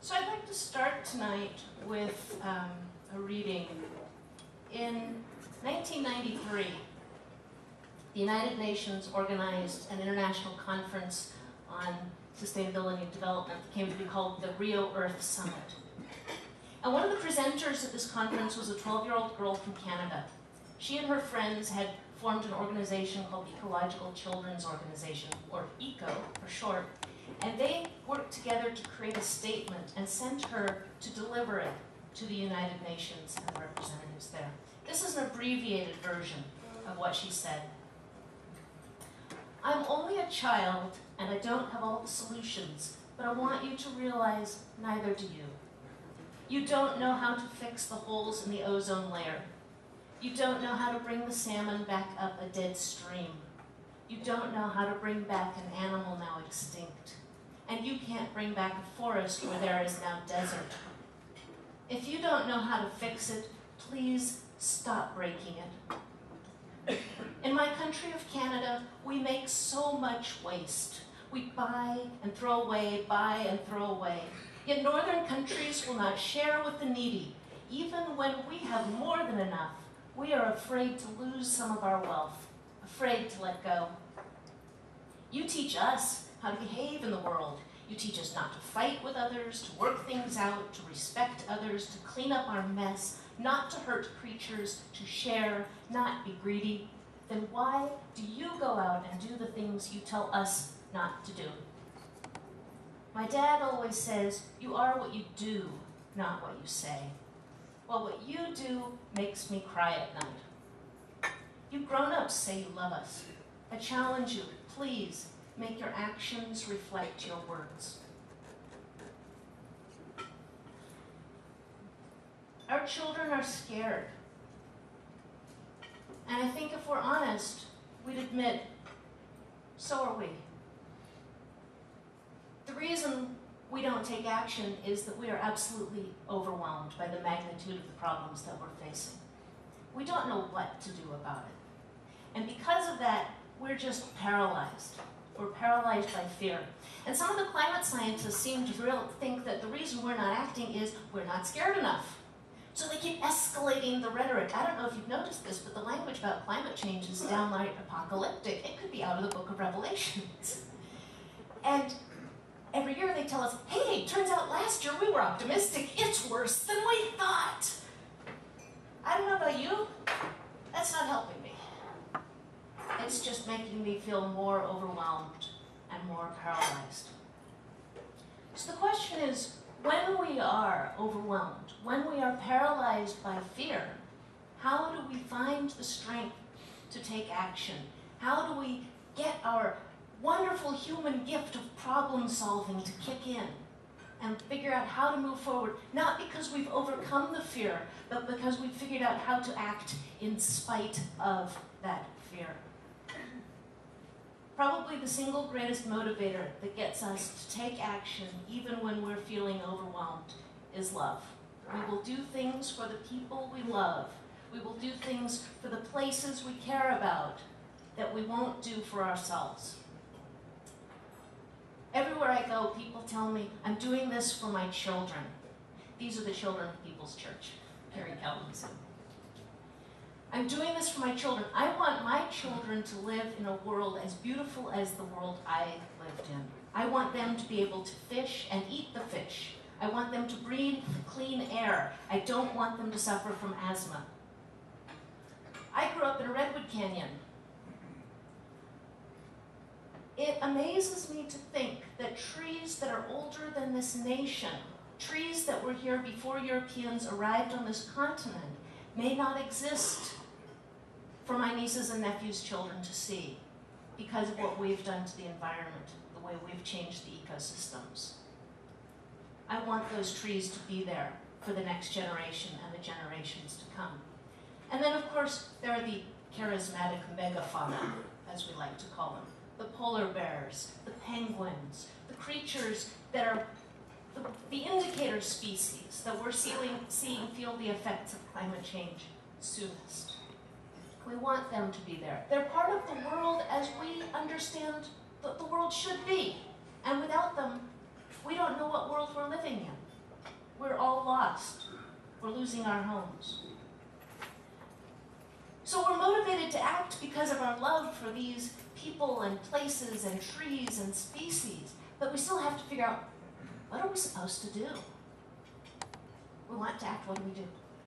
So I'd like to start tonight with a reading. In 1993, the United Nations organized an international conference on sustainability and development that came to be called the Rio Earth Summit. And one of the presenters at this conference was a 12-year-old girl from Canada. She and her friends had formed an organization called the Ecological Children's Organization, or ECO for short, and they worked together to create a statement and sent her to deliver it to the United Nations and the representatives there. This is an abbreviated version of what she said. I'm only a child and I don't have all the solutions, but I want you to realize neither do you. You don't know how to fix the holes in the ozone layer. You don't know how to bring the salmon back up a dead stream. You don't know how to bring back an animal now extinct. And you can't bring back a forest where there is now desert. If you don't know how to fix it, please stop breaking it. In my country of Canada, we make so much waste. We buy and throw away, buy and throw away. Yet northern countries will not share with the needy. Even when we have more than enough, we are afraid to lose some of our wealth, afraid to let go. You teach us how to behave in the world. You teach us not to fight with others, to work things out, to respect others, to clean up our mess, not to hurt creatures, to share, not be greedy. Then why do you go out and do the things you tell us not to do? My dad always says, you are what you do, not what you say. Well, what you do makes me cry at night. You grown-ups say you love us. I challenge you, please, make your actions reflect your words. Our children are scared. And I think if we're honest, we'd admit, so are we. The reason we don't take action is that we are absolutely overwhelmed by the magnitude of the problems that we're facing. We don't know what to do about it. And because of that, we're just paralyzed. We're paralyzed by fear. And some of the climate scientists seem to think that the reason we're not acting is we're not scared enough. So they keep escalating the rhetoric. I don't know if you've noticed this, but the language about climate change is downright apocalyptic. It could be out of the book of Revelations. And every year they tell us, hey, turns out last year we were optimistic. It's worse than we thought. I don't know about you. That's not helping me. It's just making me feel more overwhelmed and more paralyzed. So the question is, when we are overwhelmed, when we are paralyzed by fear, how do we find the strength to take action? How do we get our wonderful human gift of problem solving to kick in and figure out how to move forward, not because we've overcome the fear, but because we've figured out how to act in spite of that fear? Probably the single greatest motivator that gets us to take action even when we're feeling overwhelmed is love. We will do things for the people we love. We will do things for the places we care about that we won't do for ourselves. Everywhere I go, people tell me, I'm doing this for my children. These are the children of People's Church, Carrie Calvinson. I'm doing this for my children. I want my children to live in a world as beautiful as the world I lived in. I want them to be able to fish and eat the fish. I want them to breathe clean air. I don't want them to suffer from asthma. I grew up in a redwood canyon. It amazes me to think that trees that are older than this nation, trees that were here before Europeans arrived on this continent, may not exist for my nieces and nephews' children to see because of what we've done to the environment, the way we've changed the ecosystems. I want those trees to be there for the next generation and the generations to come. And then, of course, there are the charismatic megafauna, as we like to call them. The polar bears, the penguins, the creatures that are the indicator species that we're seeing feel the effects of climate change soonest. We want them to be there. They're part of the world as we understand that the world should be. And without them, we don't know what world we're living in. cost. We're losing our homes. So we're motivated to act because of our love for these people and places and trees and species, but we still have to figure out, what are we supposed to do? We want to act, what do we do?